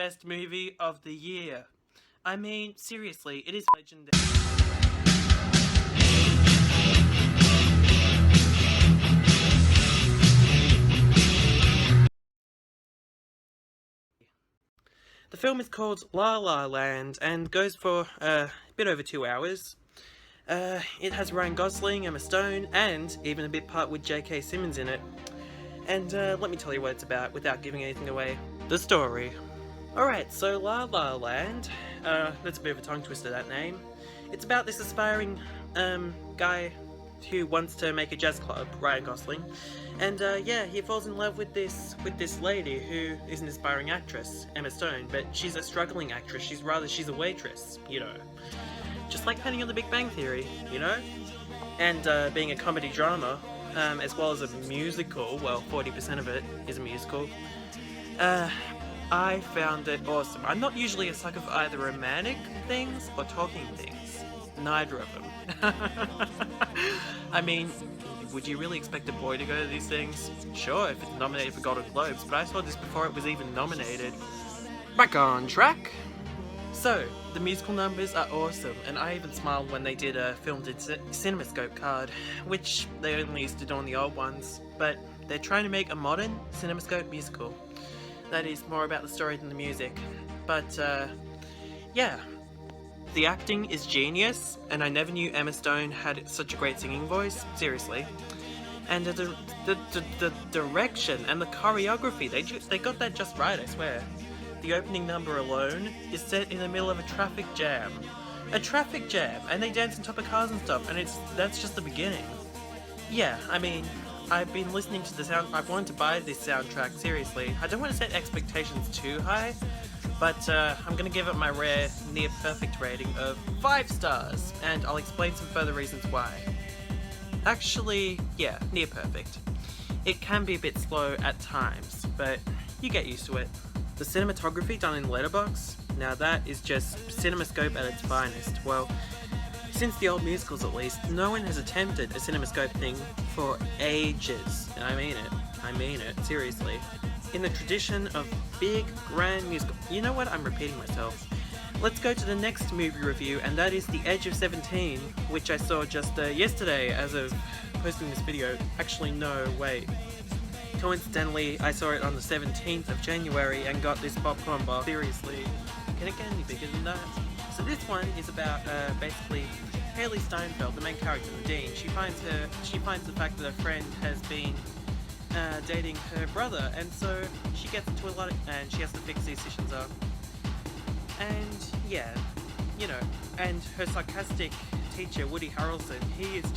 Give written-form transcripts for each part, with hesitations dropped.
best movie of the year. I mean, seriously, it is legendary. The film is called La La Land and goes for a bit over 2 hours. It has Ryan Gosling, Emma Stone, and even a bit part with J.K. Simmons in it. And let me tell you what it's about without giving anything away. The story. Alright, so La La Land, that's a bit of a tongue twister, that name. It's about this aspiring guy who wants to make a jazz club, Ryan Gosling. And yeah, he falls in love with this lady who is an aspiring actress, Emma Stone, but she's a struggling actress. She's a waitress, you know. Just like Penny on the Big Bang Theory, you know? And being a comedy drama, as well as a musical, well, 40% of it is a musical, I found it awesome. I'm not usually a sucker for either romantic things or talking things. Neither of them. I mean, would you really expect a boy to go to these things? Sure, if it's nominated for Golden Globes, but I saw this before it was even nominated. Back on track! So, the musical numbers are awesome, and I even smiled when they did a filmed in CinemaScope card, which they only used to do on the old ones, but they're trying to make a modern CinemaScope musical that is more about the story than the music. But, yeah. The acting is genius, and I never knew Emma Stone had such a great singing voice, seriously. And the direction and the choreography, they got that just right, I swear. The opening number alone is set in the middle of a traffic jam. A traffic jam! And they dance on top of cars and stuff, and that's just the beginning. Yeah, I mean, I've been listening to the sound. I've wanted to buy this soundtrack, seriously. I don't want to set expectations too high, but I'm gonna give it my rare, near-perfect rating of 5 stars, and I'll explain some further reasons why. Actually, yeah, near-perfect. It can be a bit slow at times, but you get used to it. The cinematography done in Letterboxd, now that is just CinemaScope at its finest. Well, since the old musicals at least, no one has attempted a CinemaScope thing for ages. And I mean it, seriously. In the tradition of big, grand musical... You know what? I'm repeating myself. Let's go to the next movie review, and that is The Edge of 17, which I saw just yesterday as of posting this video. Actually, no, wait. Coincidentally, I saw it on the 17th of January and got this popcorn box. Seriously, can it get any bigger than that? So this one is about basically Haley Steinfeld, the main character, Nadine. She finds the fact that her friend has been dating her brother, and so she gets into a lot of, and she has to fix these decisions up. And yeah, you know, and her sarcastic teacher, Woody Harrelson, he is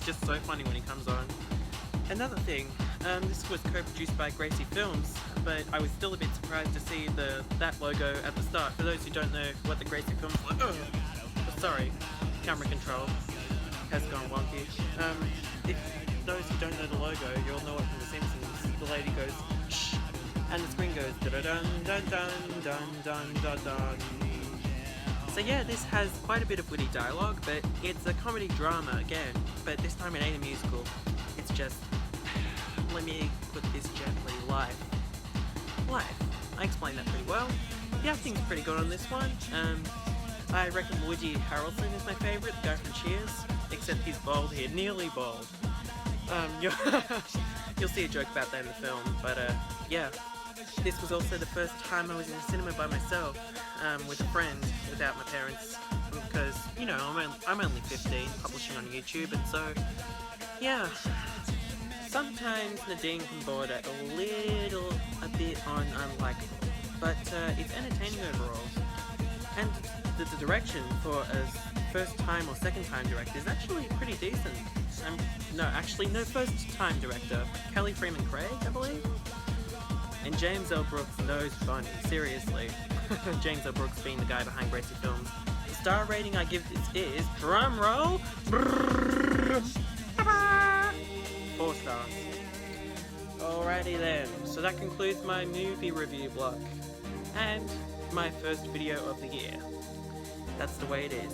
just so funny when he comes on. Another thing, this was co-produced by Gracie Films, but I was still a bit surprised to see that logo at the start. For those who don't know what the Gracie Films sorry, camera control has gone wonky. If those who don't know the logo, you'll know it from The Simpsons. The lady goes, shh, and the screen goes, da da dun dun dun dun dun dun dun. So yeah, this has quite a bit of witty dialogue, but it's a comedy drama again, but this time it ain't a musical. It's just, let me put this gently, life. I explained that pretty well. The acting's pretty good on this one. I reckon Woody Harrelson is my favourite, the guy from Cheers, except he's bald here, nearly bald. You'll see a joke about that in the film, but yeah. This was also the first time I was in the cinema by myself, with a friend, without my parents, because, you know, I'm only 15, publishing on YouTube, and so, yeah. Sometimes Nadine can border a bit on unlikable, but it's entertaining overall. And the direction for a first-time or second-time director is actually pretty decent. No, first-time director, Kelly Freeman Craig, I believe? And James L. Brooks knows funny, seriously. James L. Brooks being the guy behind Gracie Films. The star rating I give this is, drum roll, 4 stars. Alrighty then, so that concludes my movie review block, and my first video of the year. That's the way it is.